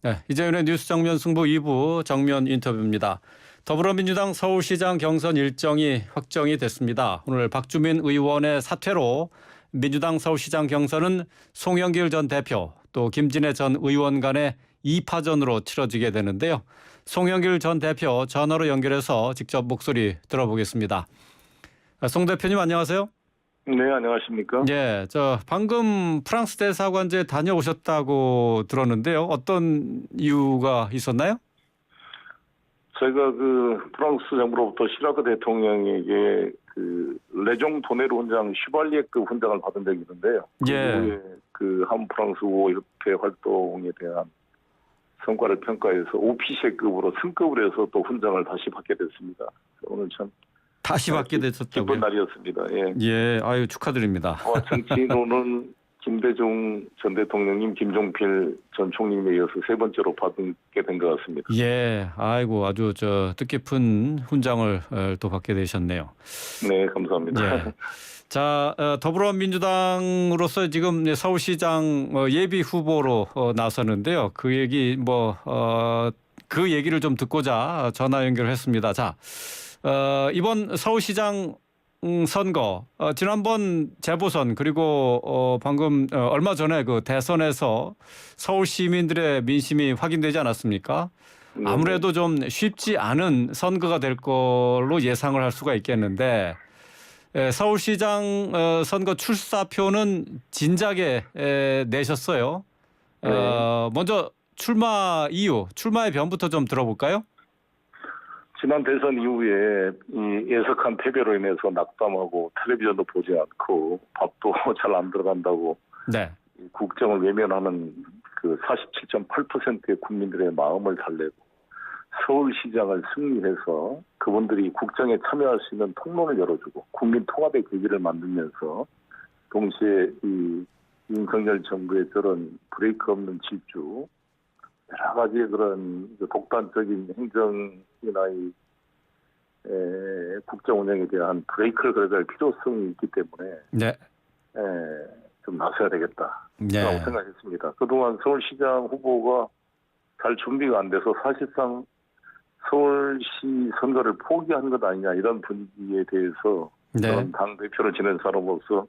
네, 이재윤의 뉴스 정면 승부 2부 정면 인터뷰입니다. 더불어민주당 서울시장 경선 일정이 확정이 됐습니다. 오늘 박주민 의원의 사퇴로 민주당 서울시장 경선은 송영길 전 대표 또 김진애 전 의원 간의 2파전으로 치러지게 되는데요. 송영길 전 대표 전화로 연결해서 직접 목소리 들어보겠습니다. 송 대표님 안녕하세요. 네, 안녕하십니까? 예, 방금 프랑스 대사관제 다녀오셨다고 들었는데요. 어떤 이유가 있었나요? 제가 프랑스 정부로부터 시라크 대통령에게 레종 도네르 훈장 슈발리에급 훈장을 받은 적이 있는데요. 예. 이후에 한 프랑스 우호협회 활동에 대한 성과를 평가해서 오피셰급으로 승급을 해서 또 훈장을 다시 받게 됐습니다. 오늘 참 다시 받게 되셨다고요? 기쁜 날이었습니다. 예. 예, 아유 축하드립니다. 정치인으로는 김대중 전 대통령님, 김종필 전 총리님에 이어서 세 번째로 받게 된 것 같습니다. 예, 아이고 아주 뜻깊은 훈장을 또 받게 되셨네요. 네, 감사합니다. 예. 자, 더불어민주당으로서 지금 서울시장 예비 후보로 나서는데요. 그 얘기를 좀 듣고자 전화 연결했습니다. 자, 이번 서울시장 선거, 지난번 재보선 그리고 방금 얼마 전에 대선에서 서울 시민들의 민심이 확인되지 않았습니까? 아무래도 좀 쉽지 않은 선거가 될 걸로 예상을 할 수가 있겠는데 서울시장 선거 출사표는 진작에 내셨어요. 먼저 출마의 변부터 좀 들어볼까요? 지난 대선 이후에 이 예석한 패배로 인해서 낙담하고 텔레비전도 보지 않고 밥도 잘 안 들어간다고 네. 국정을 외면하는 47.8%의 국민들의 마음을 달래고 서울시장을 승리해서 그분들이 국정에 참여할 수 있는 통로를 열어주고 국민 통합의 계기를 만들면서 동시에 이 윤석열 정부의 저런 브레이크 없는 질주 여러 가지의 그런 독단적인 행정이나 국정 운영에 대한 브레이크를 걸어갈 필요성이 있기 때문에 네. 좀 나서야 되겠다라고 네. 생각했습니다. 그동안 서울시장 후보가 잘 준비가 안 돼서 사실상 서울시 선거를 포기한 것 아니냐 이런 분위기에 대해서 네. 저는 당대표를 지낸 사람으로서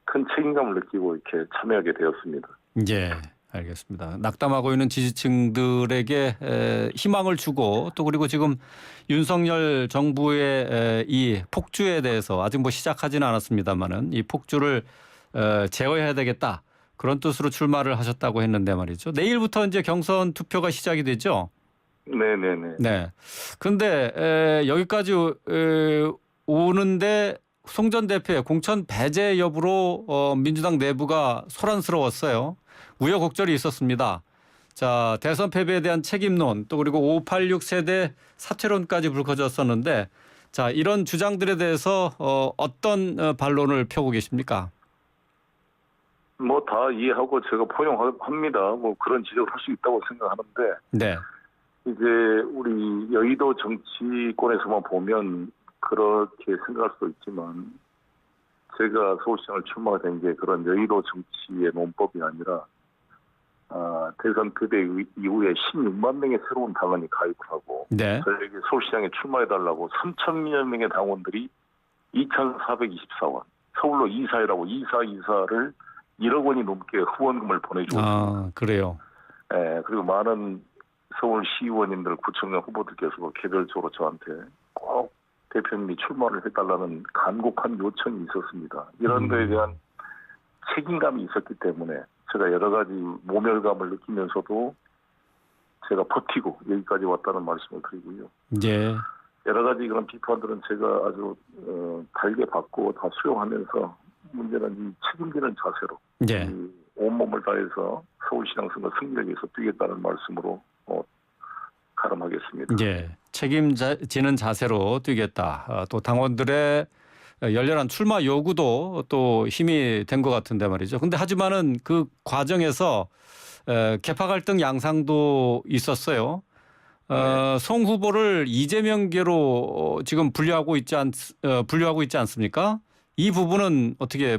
큰 책임감을 느끼고 이렇게 참여하게 되었습니다. 예, 알겠습니다. 낙담하고 있는 지지층들에게 희망을 주고 또 그리고 지금 윤석열 정부의 이 폭주에 대해서 아직 시작하지는 않았습니다만은 이 폭주를 제어해야 되겠다 그런 뜻으로 출마를 하셨다고 했는데 말이죠. 내일부터 이제 경선 투표가 시작이 되죠. 네네네. 네. 그런데 여기까지 오는데 송 전 대표의 공천 배제 여부로 민주당 내부가 소란스러웠어요. 우여곡절이 있었습니다. 자, 대선 패배에 대한 책임론 또 그리고 586 세대 사퇴론까지 불거졌었는데 자, 이런 주장들에 대해서 어떤 반론을 펴고 계십니까? 다 이해하고 제가 포용합니다. 그런 지적을 할 수 있다고 생각하는데 네. 이제 우리 여의도 정치권에서만 보면 그렇게 생각할 수도 있지만 제가 서울시장을 출마가 된 게 그런 여의도 정치의 논법이 아니라 대선 패배 이후에 16만 명의 새로운 당원이 가입을 하고 네. 저에게 서울시장에 출마해달라고 3,000여 명의 당원들이 2,424원 서울로 이사회라고 이사를 1억 원이 넘게 후원금을 보내주고 있습니다. 그래요. 그리고 많은 서울 시의원님들, 구청장 후보들께서 개별적으로 저한테 꼭 대표님이 출마를 해달라는 간곡한 요청이 있었습니다. 이런 거에 대한 책임감이 있었기 때문에 제가 여러 가지 모멸감을 느끼면서도 제가 버티고 여기까지 왔다는 말씀을 드리고요. 예. 여러 가지 그런 비판들은 제가 아주 달게 받고 다 수용하면서 문제는 이 책임지는 자세로 예. 온몸을 다해서 서울시장 선거 승리를 위해서 뛰겠다는 말씀으로 가름하겠습니다. 예, 책임지는 자세로 뛰겠다. 또 당원들의 열렬한 출마 요구도 또 힘이 된 것 같은데 말이죠. 근데 하지만은 그 과정에서 계파 갈등 양상도 있었어요. 송 후보를 이재명계로 지금 분류하고 있지 않습니까? 이 부분은 어떻게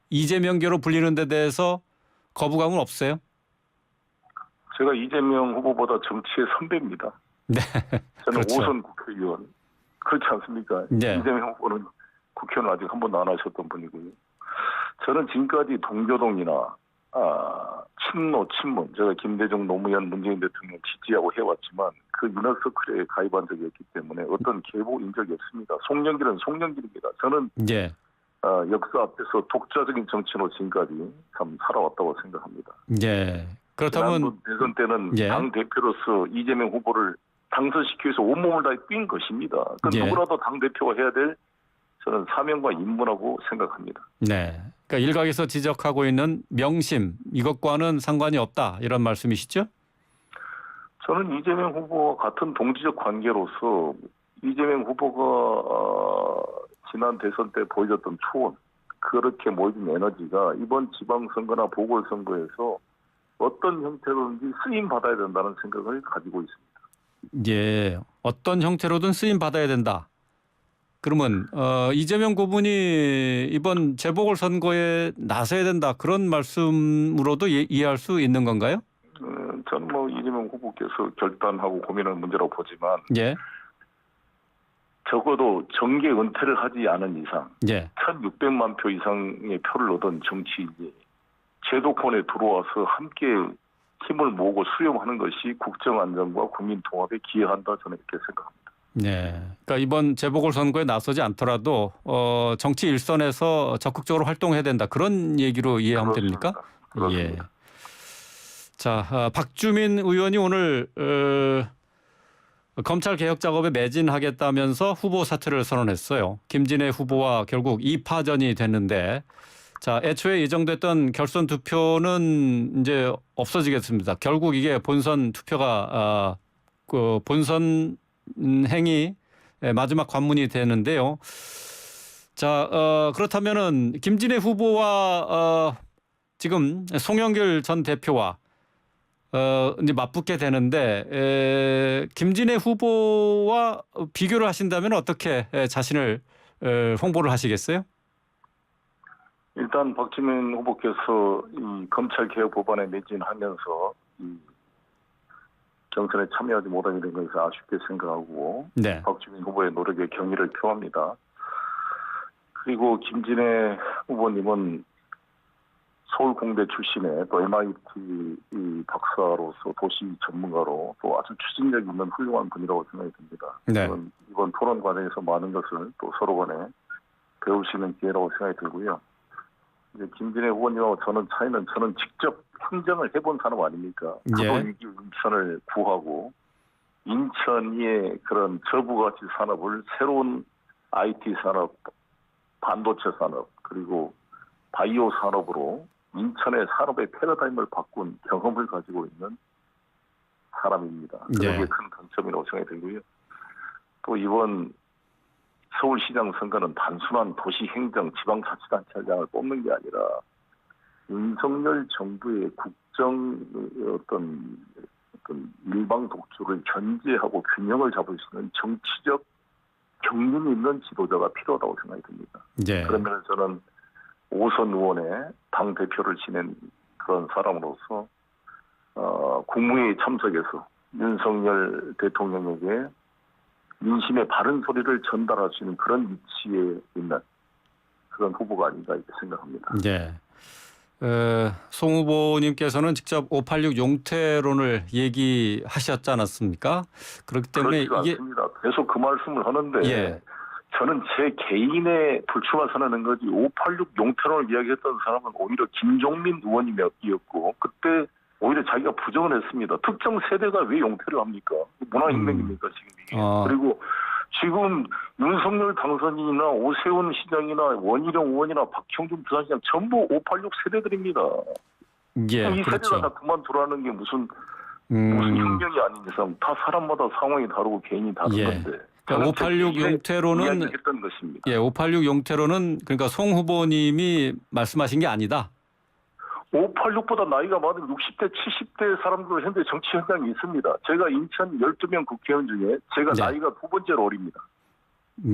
이재명계로 불리는 데 대해서 거부감은 없어요? 제가 이재명 후보보다 정치의 선배입니다. 네. 저는 그렇죠. 5선 국회의원. 그렇지 않습니까? 네. 이재명 후보는 국회의원 아직 한 번도 안 하셨던 분이고요. 저는 지금까지 동교동이나 친문, 제가 김대중, 노무현, 문재인 대통령 지지하고 해왔지만 그 이너서클에 가입한 적이 없기 때문에 어떤 계보인 적이 없습니다. 송영길은 송영길입니다. 저는 예. 역사 앞에서 독자적인 정치로 지금까지 참 살아왔다고 생각합니다. 예. 그렇다면 지난번 대선 때는 예. 당 대표로서 이재명 후보를 당선시키기 위해서 온몸을 다해 뛴 것입니다. 그 예. 누구라도 당 대표가 해야 될 저는 사명과 임무라고 생각합니다. 네. 그러니까 일각에서 지적하고 있는 명심 이것과는 상관이 없다 이런 말씀이시죠? 저는 이재명 후보와 같은 동지적 관계로서 이재명 후보가 지난 대선 때 보여줬던 초원, 그렇게 모인 에너지가 이번 지방선거나 보궐선거에서 어떤 형태로든지 쓰임 받아야 된다는 생각을 가지고 있습니다. 예. 어떤 형태로든 쓰임 받아야 된다. 그러면 이재명 고문이 이번 재보궐선거에 나서야 된다 그런 말씀으로도 이해할 수 있는 건가요? 저는 뭐 이재명 후보께서 결단하고 고민하는 문제라고 보지만 예. 적어도 정계 은퇴를 하지 않은 이상 예. 1,600만 표 이상의 표를 얻은 정치인이 제도권에 들어와서 함께 힘을 모으고 수용하는 것이 국정안정과 국민 통합에 기여한다 저는 이렇게 생각합니다. 네. 그러니까 이번 재보궐선거에 나서지 않더라도 정치 일선에서 적극적으로 활동해야 된다 그런 얘기로 이해하면 됩니까? 그렇습니다. 예. 자, 박주민 의원이 오늘 검찰 개혁 작업에 매진하겠다면서 후보 사퇴를 선언했어요. 김진애 후보와 결국 2파전이 됐는데, 자, 애초에 예정됐던 결선 투표는 이제 없어지겠습니다. 결국 이게 본선 투표가 그 본선 행위 마지막 관문이 되는데요. 자, 그렇다면은 김진애 후보와 지금 송영길 전 대표와 이제 맞붙게 되는데 김진애 후보와 비교를 하신다면 어떻게 자신을 홍보를 하시겠어요? 일단 박주민 후보께서 이 검찰 개혁 법안에 매진하면서 이 경선에 참여하지 못하게 된 것을 아쉽게 생각하고 네. 박주민 후보의 노력에 경의를 표합니다. 그리고 김진애 후보님은 서울공대 출신의 또 MIT 박사로서 도시 전문가로 또 아주 추진력 있는 훌륭한 분이라고 생각이 듭니다. 네. 저는 이번 토론 과정에서 많은 것을 또 서로 간에 배울 수 있는 기회라고 생각이 들고요. 이제 김진애 후보님하고 저는 차이는 저는 직접 행정을 해본 사람 아닙니까? 가도위기 인천을 구하고 인천의 그런 저부가치 산업을 새로운 IT 산업, 반도체 산업 그리고 바이오 산업으로 인천의 산업의 패러다임을 바꾼 경험을 가지고 있는 사람입니다. 그게 큰 강점이라고 생각이 들고요. 또 이번 서울시장 선거는 단순한 도시행정, 지방자치단체장을 뽑는 게 아니라 윤석열 정부의 국정 어떤 일방 독주를 견제하고 균형을 잡을 수 있는 정치적 경륜이 있는 지도자가 필요하다고 생각이 듭니다. 네. 그러면 저는 5선 의원의 당 대표를 지낸 그런 사람으로서 국무회의 참석해서 윤석열 대통령에게 민심의 바른 소리를 전달할 수 있는 그런 위치에 있는 그런 후보가 아닌가 이렇게 생각합니다. 네. 송 후보님께서는 직접 586 용태론을 얘기하셨지 않았습니까? 그렇기 때문에 그렇지가 이게 않습니다. 계속 그 말씀을 하는데 예. 저는 제 개인의 불출마 선언한 거지 586 용태론을 이야기했던 사람은 오히려 김종민 의원이었고 그때 오히려 자기가 부정을 했습니다. 특정 세대가 왜 용태를 합니까? 문화혁명입니까 지금 이게. 그리고 지금 윤석열 당선인이나 오세훈 시장이나 원희룡 의원이나 박형준 부산시장 전부 586 세대들입니다. 예, 이 그렇죠. 세대가 다 그만두라는 게 무슨 혁명이 아닌 이상 다 사람마다 상황이 다르고 개인이 다른 예. 건데. 그러니까 586 용태로는 했던 것입니다. 예, 586 용태로는 그러니까 송 후보님이 말씀하신 게 아니다. 586보다 나이가 많은 60대, 70대 사람들 현재 정치 현장에 있습니다. 제가 인천 12명 국회의원 중에 제가 네. 나이가 두 번째로 어립니다.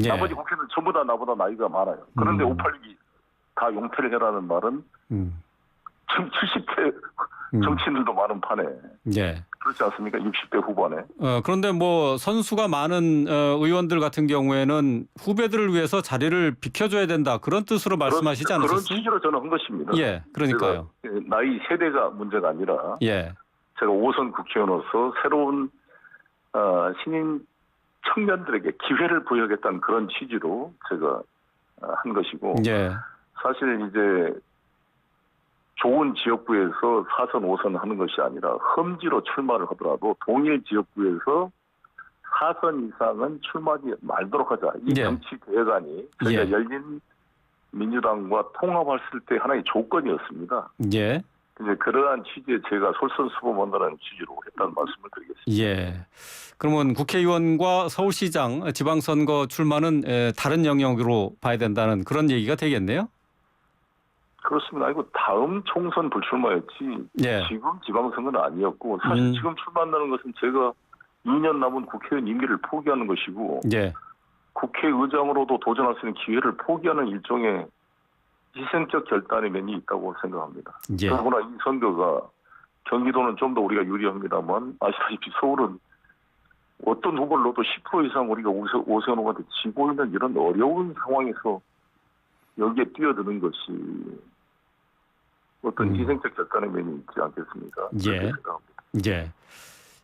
예. 나머지 국회의원은 전부 다 나보다 나이가 많아요. 그런데 586이 다 용태를 해라는 말은 지금 70대 정치인들도 많은 판에 예. 그렇지 않습니까? 60대 후반에. 그런데 뭐 선수가 많은 의원들 같은 경우에는 후배들을 위해서 자리를 비켜줘야 된다 그런 뜻으로 말씀하시지 그런 않으셨어요? 취지로 저는 한 것입니다. 예, 그러니까요. 제가 나이 세대가 문제가 아니라 예, 제가 5선 국회의원으로서 새로운 신인 청년들에게 기회를 부여하겠다는 그런 취지로 제가 한 것이고 예, 사실 이제 좋은 지역구에서 4선, 5선 하는 것이 아니라 험지로 출마를 하더라도 동일 지역구에서 4선 이상은 출마하지 말도록 하자. 이 예. 정치 대회관이 저희가 예. 열린 민주당과 통합했을 때 하나의 조건이었습니다. 예, 이제 그러한 취지에 제가 솔선수범한다는 취지로 했다는 말씀을 드리겠습니다. 예. 그러면 국회의원과 서울시장 지방선거 출마는 다른 영역으로 봐야 된다는 그런 얘기가 되겠네요. 그렇습니다. 이거 다음 총선 불출마였지 예. 지금 지방선거는 아니었고 사실 지금 출마한다는 것은 제가 2년 남은 국회의원 임기를 포기하는 것이고 예, 국회의장으로도 도전할 수 있는 기회를 포기하는 일종의 희생적 결단의 면이 있다고 생각합니다. 예. 더구나 이 선거가 경기도는 좀 더 우리가 유리합니다만 아시다시피 서울은 어떤 후보를 넣어도 10% 이상 우리가 오세훈 후보한테 지고 있는 이런 어려운 상황에서 여기에 뛰어드는 것이 어떤 희생적 결단의 면이 있지 않겠습니까? 예. 그렇게 생각합니다. 예.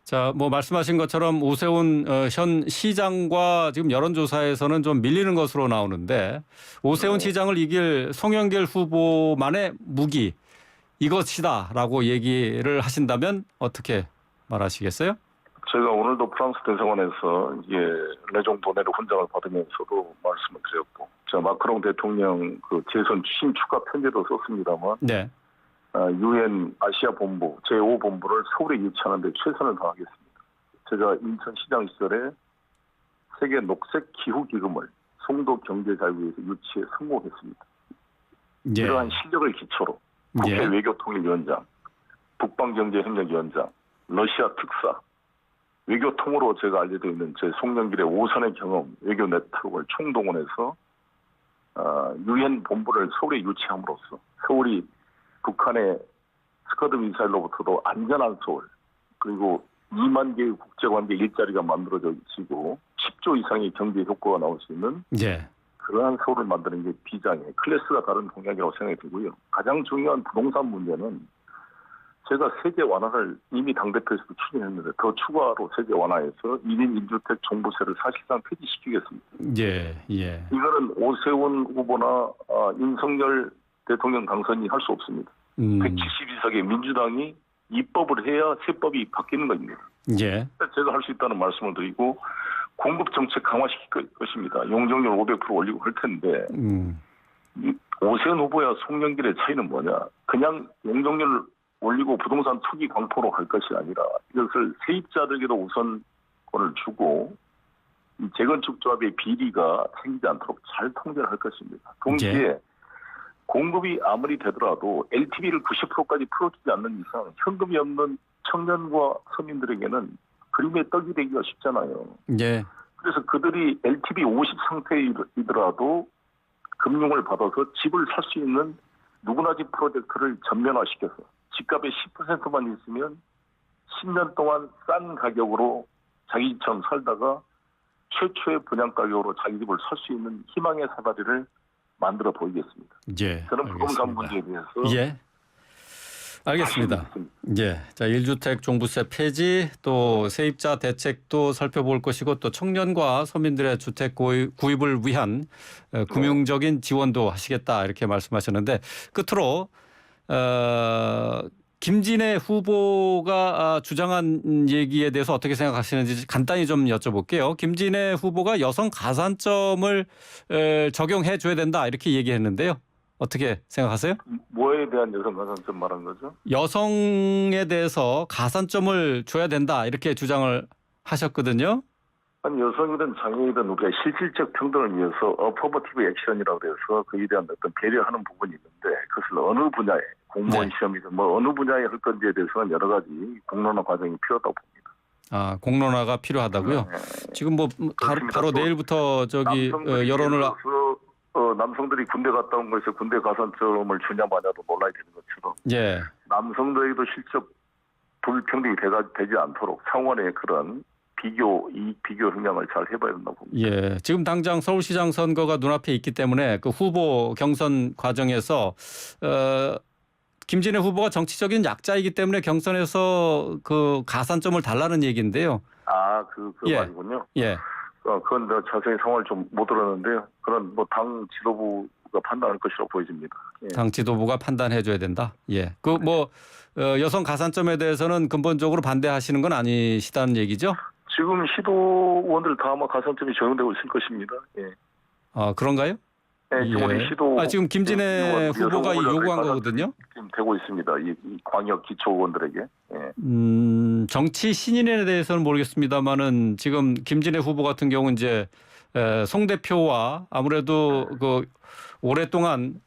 자, 뭐 말씀하신 것처럼 오세훈 현 시장과 지금 여론조사에서는 좀 밀리는 것으로 나오는데 오세훈 시장을 이길 송영길 후보만의 무기 이것이다라고 얘기를 하신다면 어떻게 말하시겠어요? 제가 오늘도 프랑스 대사관에서 이게 레종 도네르 훈장을 받으면서도 말씀을 드렸고, 제가 마크롱 대통령 그 재선 취임 축하 편지도 썼습니다만, 네. 유엔 아시아 본부 제5본부를 서울에 유치하는 데 최선을 다하겠습니다. 제가 인천시장 시절에 세계 녹색 기후 기금을 송도 경제자유에서 유치에 성공했습니다. 예. 이러한 실력을 기초로 국회 예. 외교통일위원장, 북방경제협력위원장, 러시아 특사, 외교통으로 제가 알려져 있는 제 송영길의 5선의 경험, 외교 네트워크를 총동원해서 유엔 본부를 서울에 유치함으로써 서울이 북한의 스커드 미사일로부터도 안전한 서울, 그리고 2만 개의 국제관계 일자리가 만들어지고 10조 이상의 경제 효과가 나올 수 있는 예. 그러한 서울을 만드는 게 비장의 클래스가 다른 공약이라고 생각이 들고요. 가장 중요한 부동산 문제는 제가 세제 완화를 이미 당대표에서도 추진했는데 더 추가로 세제 완화해서 1인 1주택 종부세를 사실상 폐지시키겠습니다. 예. 예. 이거는 오세훈 후보나 윤석열 대통령 당선이 할 수 없습니다. 172석의 민주당이 입법을 해야 세법이 바뀌는 겁니다. 예. 제가 할 수 있다는 말씀을 드리고 공급 정책 강화시킬 것입니다. 용적률 500% 올리고 할 텐데 오세훈 후보야 송영길의 차이는 뭐냐? 그냥 용적률 올리고 부동산 투기 광포로 할 것이 아니라 이것을 세입자들에게도 우선권을 주고 이 재건축 조합의 비리가 생기지 않도록 잘 통제를 할 것입니다. 동시에 예. 공급이 아무리 되더라도 LTV를 90%까지 풀어주지 않는 이상 현금이 없는 청년과 서민들에게는 그림의 떡이 되기가 쉽잖아요. 예. 그래서 그들이 LTV 50 상태이더라도 금융을 받아서 집을 살 수 있는 누구나 집 프로젝트를 전면화시켜서 집값의 10%만 있으면 10년 동안 싼 가격으로 자기 집처럼 살다가 최초의 분양 가격으로 자기 집을 살 수 있는 희망의 사다리를 만들어 보이겠습니다. 예. 저는 부동산 알겠습니다. 문제에 대해서 예. 알겠습니다. 예. 자, 1주택 종부세 폐지 또 세입자 대책도 살펴볼 것이고 또 청년과 서민들의 주택 구입을 위한 금융적인 지원도 하시겠다 이렇게 말씀하셨는데 끝으로 김진애 후보가 주장한 얘기에 대해서 어떻게 생각하시는지 간단히 좀 여쭤볼게요. 김진애 후보가 여성 가산점을 적용해 줘야 된다 이렇게 얘기했는데요. 어떻게 생각하세요? 뭐에 대한 여성 가산점 말한 거죠? 여성에 대해서 가산점을 줘야 된다 이렇게 주장을 하셨거든요. 아니 여성이든 장애이든 우리가 실질적 평등을 위해서 어퍼머티브 액션이라고 해서 그에 대한 어떤 배려하는 부분이 있는데 그것을 어느 분야에 공무원 네. 시험이든 뭐 어느 분야에 할 건지에 대해서는 여러 가지 공론화 과정이 필요하다고 봅니다. 아, 공론화가 필요하다고요? 네. 지금 뭐 바로 내일부터 저기 여론을 남성들이 군대 갔다 온 것에서 군대 가산점을 주냐 마냐도 놀라야 되는 것처럼 예. 남성들에게도 실적 불평등이 되지 않도록 상원의 그런 이익 비교 형량을 잘 해봐야 된다고 봅니다. 예. 지금 당장 서울시장 선거가 눈앞에 있기 때문에 그 후보 경선 과정에서 김진애 후보가 정치적인 약자이기 때문에 경선에서 그 가산점을 달라는 얘기인데요. 그 예. 말이군요. 예. 그건 내가 자세히 상황을 좀 못 들었는데요. 그런 뭐 당 지도부가 판단할 것이라고 보여집니다. 예. 당 지도부가 판단해 줘야 된다. 예. 그 뭐 여성 가산점에 대해서는 근본적으로 반대하시는 건 아니시다는 얘기죠? 지금 시도원들 다 아마 가산점이 적용되고 있을 것입니다. 예. 아, 그런가요? 네, 지금 우리 시도 지금 김진애 후보가 요구한 거거든요. 지금 되고 있습니다. 이 광역 기초의원들에게. 예. 정치 신인에 대해서는 모르겠습니다만은 지금 김진애 후보 같은 경우는 이제 송 대표와 아무래도 그 오랫동안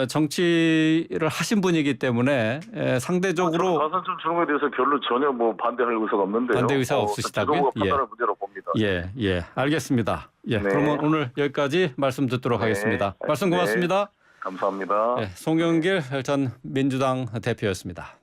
정치를 하신 분이기 때문에 상대적으로 가산점 적용에 대해서 별로 전혀 뭐 반대할 의사가 없는데요. 반대 의사가 없으시다고요? 지도부가 판단할 문제라고 봅니다. 예, 알겠습니다. 예, 네. 그러면 오늘 여기까지 말씀 듣도록 네. 하겠습니다. 말씀 고맙습니다. 감사합니다. 송영길 전 민주당 대표였습니다.